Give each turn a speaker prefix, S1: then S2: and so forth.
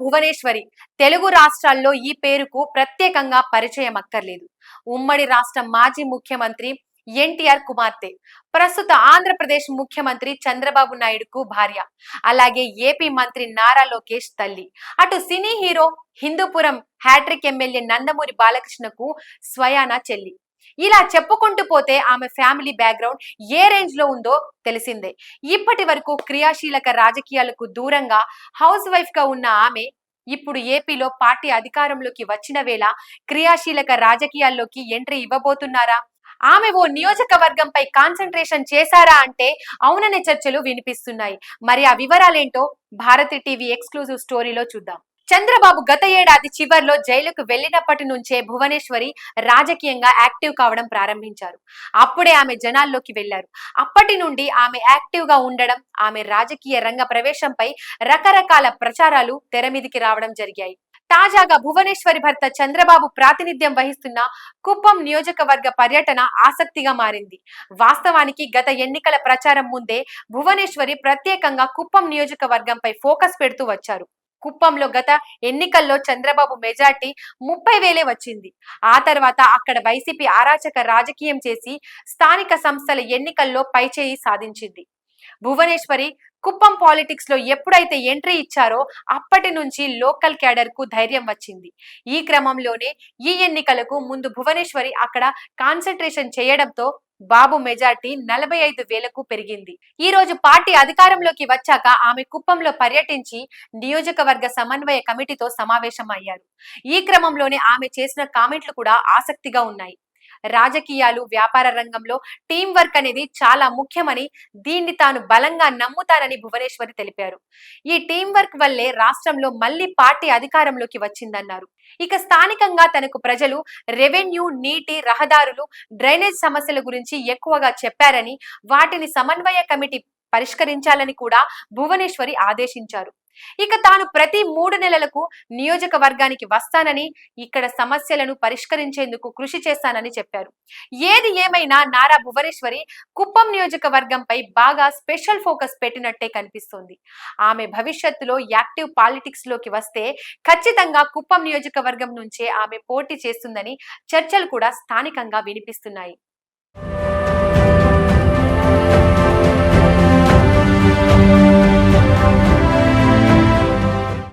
S1: భువనేశ్వరి తెలుగు రాష్ట్రాల్లో ఈ పేరుకు ప్రత్యేకంగా పరిచయం అక్కర్లేదు. ఉమ్మడి రాష్ట్రం మాజీ ముఖ్యమంత్రి ఎన్టీఆర్ కుమార్తె, ప్రస్తుత ఆంధ్రప్రదేశ్ ముఖ్యమంత్రి చంద్రబాబు నాయుడుకు భార్య, అలాగే ఏపీ మంత్రి నారా లోకేష్ తల్లి. అటు cine hero Hindupuram hat trick MLA Nandamuri బాలకృష్ణకు స్వయానా చెల్లి. ఇలా చెప్పుకుంటూ పోతే ఆమె ఫ్యామిలీ బ్యాక్గ్రౌండ్ ఏ రేంజ్ లో ఉందో తెలిసిందే. ఇప్పటి వరకు క్రియాశీలక రాజకీయాలకు దూరంగా హౌస్ వైఫ్ గా ఉన్న ఆమె ఇప్పుడు ఏపీలో పార్టీ అధికారంలోకి వచ్చిన వేళ క్రియాశీలక రాజకీయాల్లోకి ఎంట్రీ ఇవ్వబోతున్నారా? ఆమె ఓ నియోజకవర్గంపై కాన్సన్ట్రేషన్ చేశారా అంటే అవుననే చర్చలు వినిపిస్తున్నాయి. మరి ఆ వివరాలేంటో భారతి టీవీ ఎక్స్క్లూజివ్ స్టోరీలో చూద్దాం. చంద్రబాబు గత ఏడాది చివర్లో జైలుకు వెళ్లినప్పటి నుంచే భువనేశ్వరి రాజకీయంగా యాక్టివ్ కావడం ప్రారంభించారు. అప్పుడే ఆమె జనాల్లోకి వెళ్లారు. అప్పటి నుండి ఆమె యాక్టివ్ గా ఉండడం, ఆమె రాజకీయ రంగ ప్రవేశంపై రకరకాల ప్రచారాలు తెరమీదికి రావడం జరిగాయి. తాజాగా భువనేశ్వరి భర్త చంద్రబాబు ప్రాతినిధ్యం వహిస్తున్న కుప్పం నియోజకవర్గ పర్యటన ఆసక్తిగా మారింది. వాస్తవానికి గత ఎన్నికల ప్రచారం ముందే భువనేశ్వరి ప్రత్యేకంగా కుప్పం నియోజకవర్గంపై ఫోకస్ పెడుతూ వచ్చారు. కుప్పంలో గత ఎన్నికల్లో చంద్రబాబు మెజార్టీ 30,000 వచ్చింది. ఆ తర్వాత అక్కడ వైసీపీ అరాచక రాజకీయం చేసి స్థానిక సంస్థల ఎన్నికల్లో పైచేయి సాధించింది. భువనేశ్వరి కుప్పం పాలిటిక్స్ లో ఎప్పుడైతే ఎంట్రీ ఇచ్చారో అప్పటి నుంచి లోకల్ క్యాడర్ కు ధైర్యం వచ్చింది. ఈ క్రమంలోనే ఈ ఎన్నికలకు ముందు భువనేశ్వరి అక్కడ కాన్సన్ట్రేషన్ చేయడంతో బాబు మెజార్టీ 45,000కు పెరిగింది. ఈ రోజు పార్టీ అధికారంలోకి వచ్చాక ఆమె కుప్పంలో పర్యటించి నియోజకవర్గ సమన్వయ కమిటీతో సమావేశం అయ్యారు. ఈ క్రమంలోనే ఆమె చేసిన కామెంట్లు కూడా ఆసక్తిగా ఉన్నాయి. రాజకీయాలు, వ్యాపార రంగంలో టీం వర్క్ అనేది చాలా ముఖ్యమని, దీన్ని తాను బలంగా నమ్ముతానని భువనేశ్వరి తెలిపారు. ఈ టీం వర్క్ వల్లే రాష్ట్రంలో మళ్లీ పార్టీ అధికారంలోకి వచ్చిందన్నారు. ఇక స్థానికంగా తనకు ప్రజలు రెవెన్యూ, నీటి, రహదారులు, డ్రైనేజ్ సమస్యల గురించి ఎక్కువగా చెప్పారని, వాటిని సమన్వయ కమిటీ పరిష్కరించాలని కూడా భువనేశ్వరి ఆదేశించారు. ఇక తాను ప్రతి 3 నెలలకు నియోజకవర్గానికి వస్తానని, ఇక్కడ సమస్యలను పరిష్కరించేందుకు కృషి చేస్తానని చెప్పారు. ఏది ఏమైనా నారా భువనేశ్వరి కుప్పం నియోజకవర్గంపై బాగా స్పెషల్ ఫోకస్ పెట్టినట్టే కనిపిస్తోంది. ఆమె భవిష్యత్తులో యాక్టివ్ పాలిటిక్స్ లోకి వస్తే ఖచ్చితంగా కుప్పం నియోజకవర్గం నుంచే ఆమె పోటీ చేస్తుందని చర్చలు కూడా స్థానికంగా వినిపిస్తున్నాయి.